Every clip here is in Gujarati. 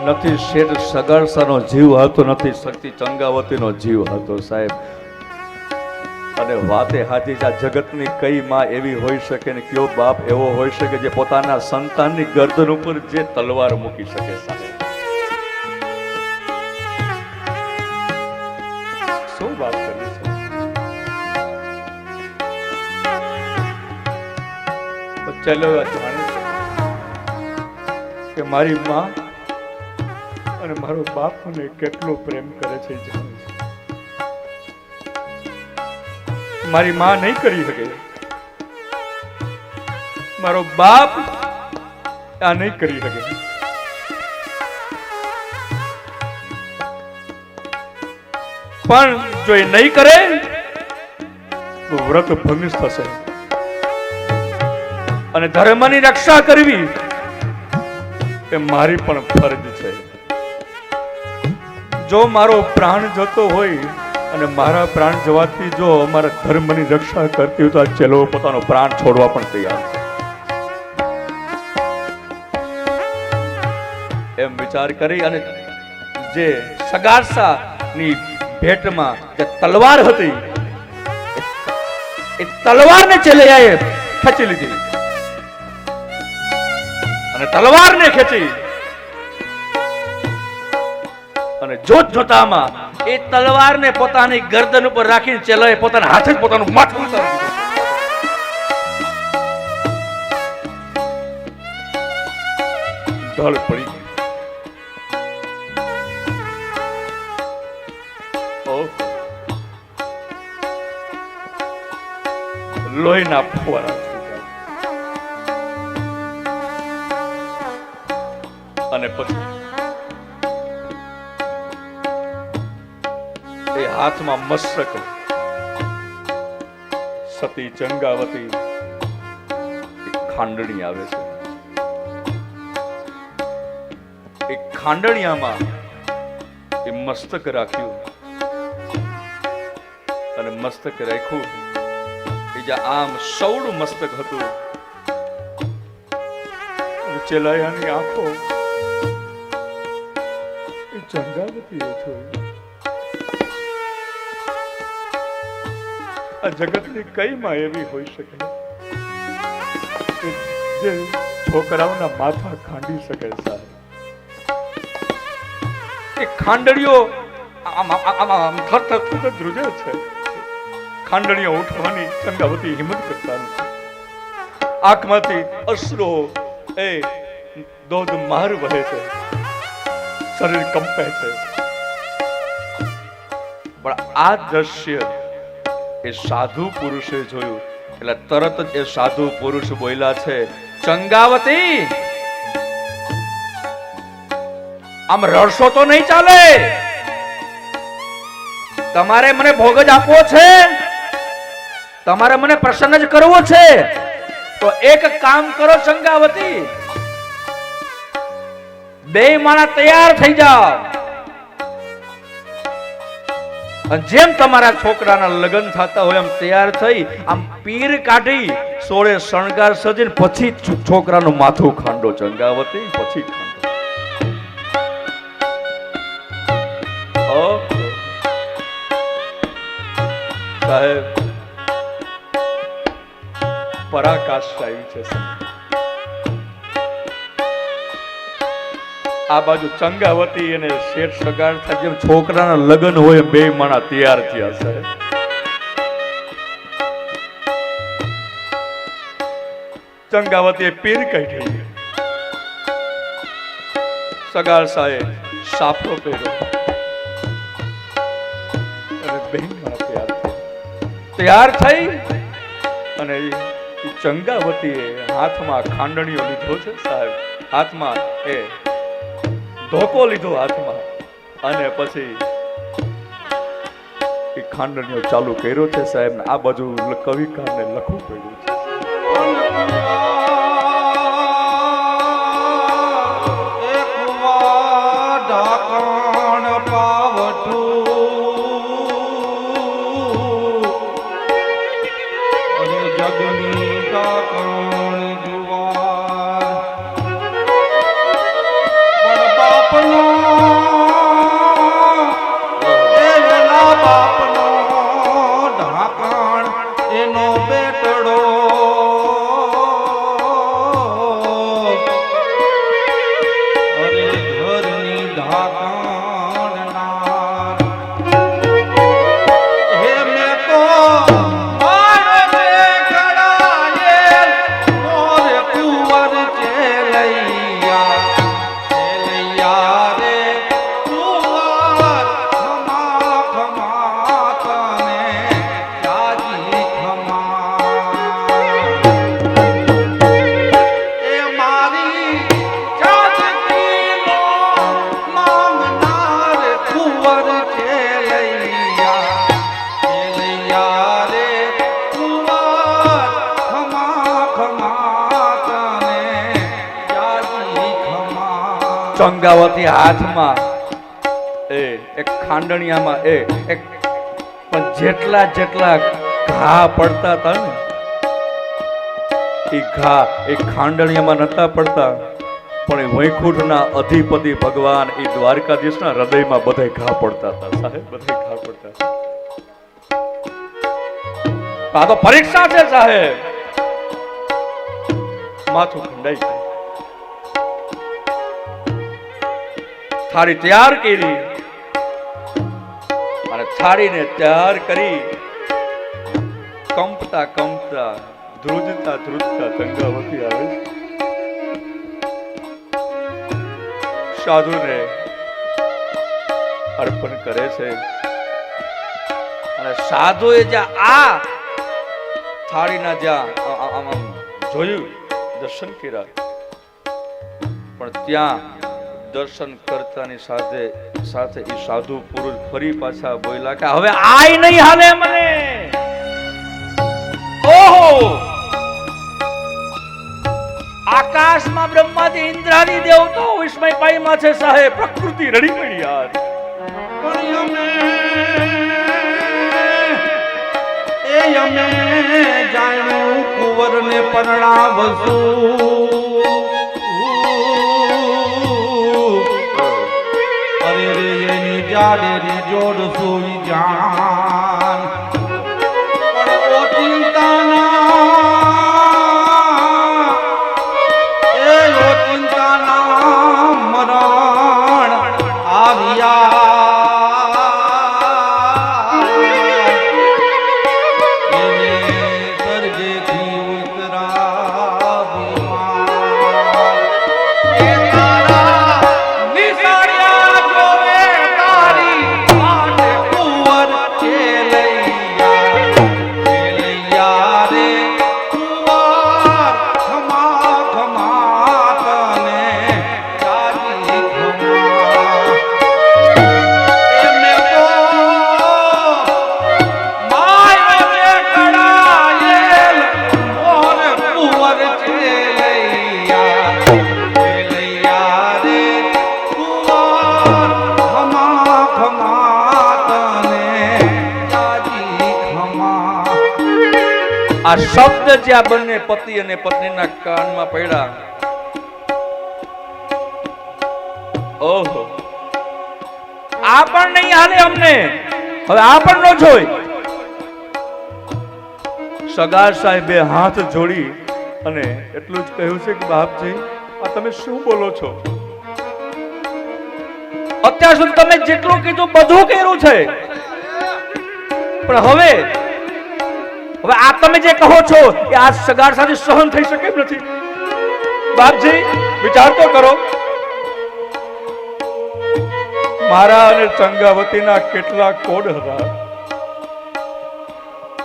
નથી શેઠ સગાડસાનો જીવ હતો, નથી શક્તિ ચંગાવતીનો જીવ હતો સાહેબ. અને વાતે હાથી, આ જગતની કઈ માં એવી હોઈ શકે ને કયો બાપ એવો હોઈ શકે જે પોતાના સંતાનની ગરદન ઉપર જે તલવાર મૂકી શકે સાહેબ. શું વાત કરી છે. ચાલો જાણે કે મારી માં અને મારો બાપ મને કેટલો પ્રેમ કરે છે જાણે છે. મારી માં નહીં કરી શકે, મારો બાપ આ નહીં કરી શકે. પણ જો એ નહીં કરે તો વ્રત ભંગ થશે અને ધર્મની રક્ષા કરવી એ મારી પણ ફરજ છે. જો મારો પ્રાણ જતો હોય અને મારા પ્રાણ જવાથી જો અમારા ધર્મની રક્ષા કરતી હોય તો આ ચેલો પોતાનો પ્રાણ છોડવા પણ તૈયાર છે. એમ વિચાર કરી અને જે સગારસાની ભેટમાં જે તલવાર હતી એ તલવારને ચેલિયાએ ખેંચી લીધી અને તલવારને ખેંચી અને જોત જોતામાં એ તલવારને પોતાની ગરદન ઉપર રાખીને ચેલાએ પોતાના હાથે જ પોતાનું માથું ઉતારી દીધું. ઢળ પડી ગઈ. લોહીના ફુવારા અને પછી એ હાથમાં મસ્તક સતી ચંગાવતી ખાંડણી આવે છે. એ ખાંડણીયામાં એ મસ્તક રાખ્યું અને મસ્તક રાખ્યું એ જે આમ સૌડું મસ્તક હતું. ચેલાયાની આંખો એ ચંગાવતી જોઈ. આ જગતની કઈ માં એવી હોઈ શકે જે છોકરાઓના માથા ખાંડી શકે સાહેબ. એ ખાંડણીઓ આમ થર ધ્રુજે છે. ખાંડણીઓ ઉઠવાની ચંગાવતી હિંમત કરતા નથી. આંખમાંથી અશ્રુ એ ધોધ માર વહે છે, શરીર કંપે છે. પણ આ દ્રશ્ય એ સાધુ પુરુષે જોયું એટલે તરત જ એ સાધુ પુરુષ બોલ્યા છે, ચંગાવતી આમ રડશો તો નહીં ચાલે. તમારે મને ભોગ જ આપવો છે, તમારે મને પ્રસન્ન જ કરવો છે. તો એક કામ કરો ચંગાવતી, બે માણા તૈયાર થઈ જાઓ. જેમ તમારા છોકરાના લગ્ન થતા હોય એમ તૈયાર થઈ આમ પીર કાઢી સોળે શણગાર સજીને પછી છોકરાનું માથું ખાંડો ચંગાવતી. પછી ખાંડો સાહેબ પરાકાષ્ઠ આવી છે. આ બાજુ ચંગાવતી અને શેઠ સગાર થાય જેમ છોકરાના લગ્ન હોય બે માણા તૈયાર થયા છે. ચંગાવતી પીર કાઢી, સગાર સાહેબ સાફરો પહેર્યો અને બે માણા તૈયાર થઈ અને ચંગાવતીએ હાથમાં ખાંડણીઓ લીધો છે સાહેબ. હાથમાં એ ધોકો લીધો હાથમાં અને પછી એ ખાંડણીઓ ચાલુ કર્યો છે સાહેબ. આ બાજુ કવિકારને લખવું પડ્યું છે. પણ બાપનો ચંગાવતી હાથમાં એક ખાંડણિયામાં એક પણ જેટલા ઘા પડતા હતા ને એ ઘા એ ખાંડણિયામાં નતા પડતા, પણ એ વૈકુંઠના અધિપતિ ભગવાન એ દ્વારકાધીશના હૃદયમાં બધા ઘા પડતા હતા. સાહેબ બધા ઘા પડતા હતા. આ તો પરીક્ષા છે સાહેબ. માથું ખંડાઈ ગયું. થાળી તૈયાર કરી અને થાળીને તૈયાર કરી કંપતા ધ્રુજતા ચંગાવતી આવે છે. સાધુને અર્પણ કરે છે અને સાધુએ જ્યાં આ થાળીના જ્યાં જોયું દર્શન કર્યા, પણ ત્યાં દર્શન કરતાની સાથે સાથે એ સાધુ પુરુષ ફરી પાછા બોલ્યા કે હવે આય નહીં હાલે મને. ઓહો, આકાશમાં બ્રહ્માદી ઇન્દ્રાદી દેવતાઓ વિસ્મય પામ્યા છે સાહેબ. પ્રકૃતિ રડી પડી યાર. અમે જાણ્યું કુંવરને પરણાવશું. અરે રે એની જાડેરી જોડશું જાન, પણ ઓ ચિંતાના મરણ આવ્યા. આ શબ્દ જ્યાં બંને પતિ અને પત્નીના કાનમાં પડ્યા, ઓહો, આ પણ નહીં હાલે અમને, હવે આ પણ ન જોઈ. સગાર સાહેબે હાથ જોડી અને એટલું જ કહ્યું છે કે બાપજી, આ તમે શું બોલો છો? અત્યાર સુધી તમે જેટલું કીધું બધું કર્યું છે, પણ હવે આ તમે જે કહો છો કે આ સગાર સાથે સહન થઈ શકે એમ નથી. બાપજી, વિચાર તો કરો. મારા અને ચંગાવતીના કેટલા કોડ હતા,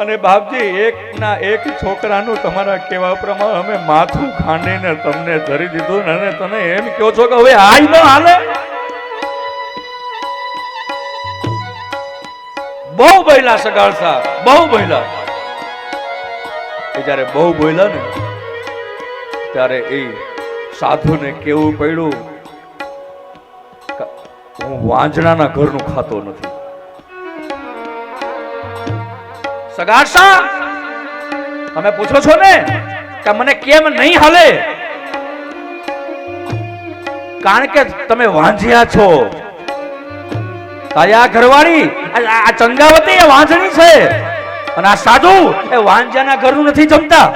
અને બાપજી એકના એક છોકરાનું તમારા કહેવા પ્રમાણે અમે માથું ખાંડીને તમને ધરી દીધું, અને તમે એમ કહો છો કે હવે આઈ ન હાલે. બહુ બોલ્યા સગાર સાહેબ, બહુ બોલ્યા. જયારે બહુ બોલ્યા ને ત્યારે એ સાધુને કેવું પડ્યું, હું વાંજણાના ઘરનું ખાતો નથી. સગારસા, તમે પૂછો છો ને કે મને કેમ નહીં હાલે? કારણ કે તમે વાંજ્યા છો. તારી આ ઘરવાળી આ ચંગાવતી એ વાંજણી છે, અને આ સાધુ એ વાંજાના ઘરનું નથી જમતા.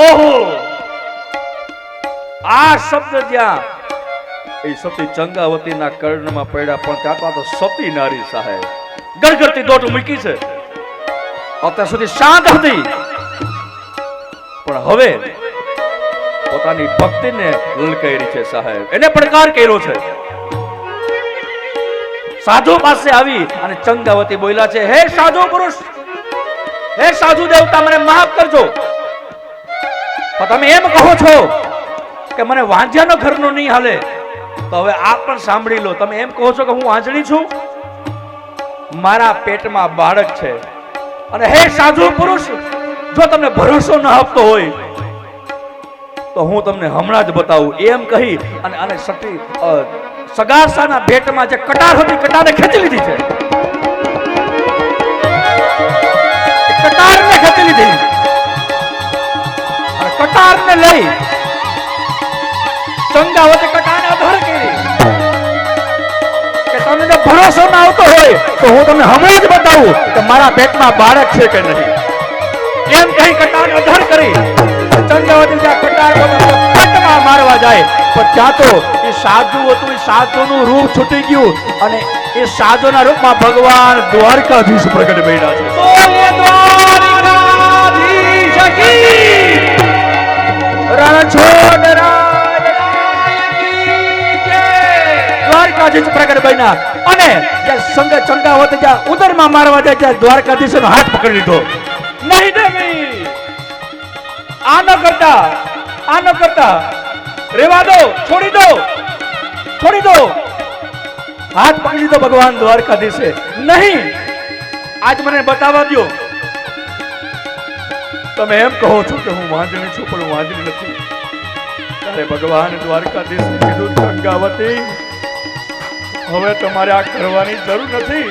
ઓહો, આ શબ્દ જ્યાં એ સતી ચંગાવતીના કર્ણમાં પડ્યા, પણ ત્યાં તો સતી નારી સાહેબ ગળગળતી દોટ મૂકી છે. અત્યાર સુધી શાંત હતી, પણ હવે પોતાની ભક્તિને લલકારી છે સાહેબ. એને પડકાર કર્યો છે. સાધુ પાસે આવી અને ચંગાવતી બોલ્યા છે, હે સાધુ પુરુષ, હે સાધુ દેવતા, મને માફ કરજો. પણ તમે એમ કહો છો કે મને વાંજ્યાનો ઘરનો નહીં હાલે, તો હવે આ પણ સાંભળી લો. તમે એમ કહો છો કે હું વાંજણી છું, મારા પેટમાં બાળક છે. અને હે સાધુ પુરુષ, જો તમને ભરોસો ન આપતો હોય તો હું તમને હમણાં જ બતાવું એમ કહી અને આને સટી સગાસાના ભેટમાં જે કટાર હતી કટારને ખેંચી લીધી છે. કટારને ખેંચી લીધી અને કટારને લઈ ચંગાવતી કટારને અધર કરી કે તમને જો ભરોસો ના આવતો હોય તો હું તમને હમણાં જ બતાવું કે મારા પેટમાં બાળક છે કે નહીં. એમ કહી કટારને અધર કરી ચંગાવતી જ્યાં કટાર પેટમાં મારવા જાય પણ ત્યાં તો એ સાધુ હતું. એ સાધુનું રૂપ છૂટી ગયું અને એ સાધુના રૂપમાં ભગવાન દ્વારકાધીશ પ્રગટ બન્યા છે. દ્વારકાધીશ પ્રગટ બન્યા અને ચંગાવતી જ્યાં ઉદરમાં મારવા જાય ત્યાં દ્વારકાધીશનો હાથ પકડી લીધો. નહીં દેવી, આ ન કરતા રેવા દો, છોડી દો. હાથ પકડી લીધો ભગવાન દ્વારકાધીશે. નહીં, આજ મને બતાવવા દો. તમે એમ કહો છો કે હું વાંદરી છું પણ હું વાંદરી નથી. ત્યારે ભગવાન દ્વારકાધીશ કીધું ચંગાવતી હવે તમારે આ કરવાની જરૂર નથી.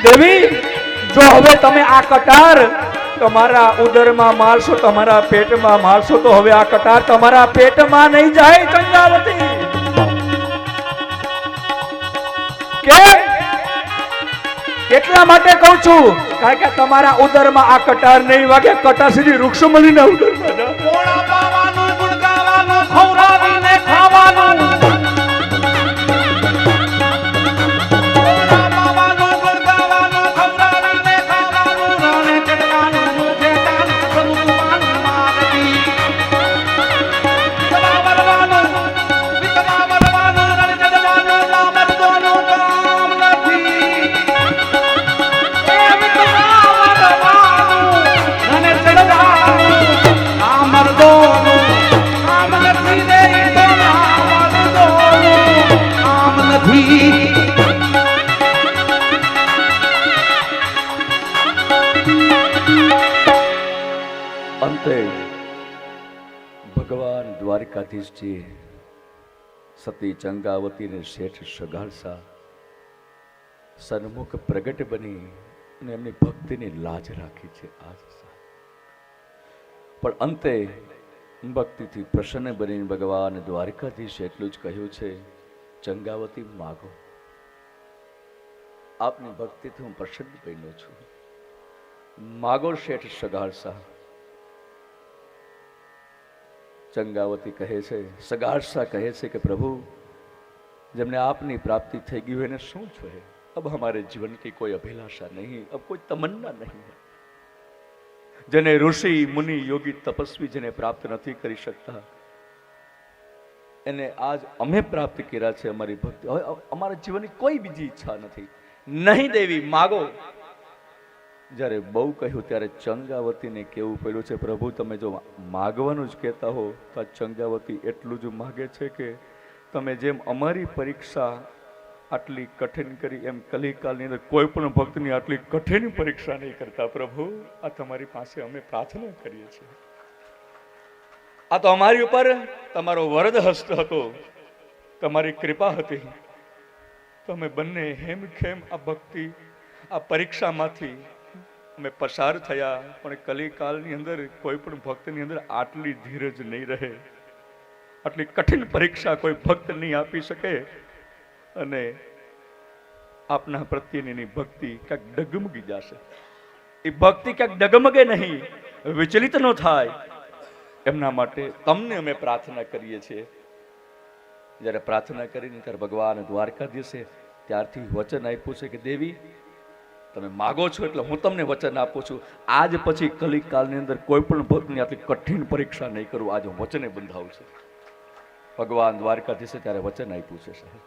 દેવી, જો હવે તમે આ કટાર તમારા ઉદરમાં મારશો, તમારા પેટમાં મારશો તો હવે આ કટાર તમારા પેટમાં નહીં જાય. ચંગાવતી એટલા માટે કહું છું કારણ કે તમારા ઉદરમાં આ કટાર નહીં વાગે. કટાર સીધી વૃક્ષમલીના ઉદરમાં જાય. ખવડાવીને ખાવાનું અંતે ભગવાન દ્વારકાધીશજી સતી ચંગાવતીને શેઠ સગાડસા સન્મુખ પ્રગટ બની અને એમની ભક્તિની લાજ રાખી છે આજ. પણ અંતે ભક્તિથી પ્રસન્ન બનીને ભગવાન દ્વારકાધીશ એટલું જ કહ્યું છે, ચંગાવતી માગો. આપની ભક્તિથી હું પ્રસન્ન બન્યો છું. માગો શેઠ સગાડસા. ચંગાવતી કહે છે, સગાડસા કહે છે કે પ્રભુ જેમને આપની પ્રાપ્તિ થઈ ગઈ હોય એને શું જોઈએ? अब हमारे जीवन की कोई अभिलाषा नहीं, अब कोई तमन्ना नहीं है. જેને ઋષિ મુનિ યોગી તપસ્વી જેને પ્રાપ્ત નથી કરી શકતા એને આજ અમે પ્રાપ્ત કર્યા છે અમારી ભક્તિ. હવે અમારા જીવનની કોઈ બીજી ઈચ્છા નથી. નહીં દેવી, માગો. જ્યારે બહુ કહ્યું ત્યારે ચંગાવતીને કેવું પડ્યું છે, પ્રભુ તમે જો માગવાનું જ કહેતા હો તો આ ચંગાવતી એટલું જ માગે છે કે તમે જેમ અમારી પરીક્ષા આટલી કઠિન કરી એમ કલિકાલની અંદર કોઈ પણ ભક્તની આટલી કઠિન પરીક્ષા નહીં કરતા. પ્રભુ આ તમારી પાસે અમે પ્રાર્થના કરીએ છીએ. આ તો અમારી ઉપર તમારો વરદ હસ્ત હતો, તમારી કૃપા હતી. તમે બંને હેમખેમ આ ભક્તિ આ પરીક્ષામાંથી અમે પસાર થયા. પણ કલિકાલની અંદર કોઈ પણ ભક્તની અંદર આટલી ધીરજ નહીં રહે, આટલી કઠિન પરીક્ષા કોઈ ભક્ત નહીં આપી શકે. અને આપના પ્રત્યેની ભક્તિ ક્યાંક ડગમગી જશે. એ ભક્તિ ક્યાંક ડગમગે નહીં, વિચલિત ન થાય એમના માટે તમને અમે પ્રાર્થના કરીએ છીએ. જ્યારે પ્રાર્થના કરીને ત્યારે ભગવાન દ્વારકાધીશે ત્યારથી વચન આપ્યું છે કે દેવી તમે માગો છો એટલે હું તમને વચન આપું છું, આજ પછી કલિકાલની અંદર કોઈ પણ ભક્તની આટલી કઠિન પરીક્ષા નહીં કરું. આજે હું વચને બંધાવું છું. ભગવાન દ્વારકાધીશે ત્યારે વચન આપ્યું છે સાહેબ.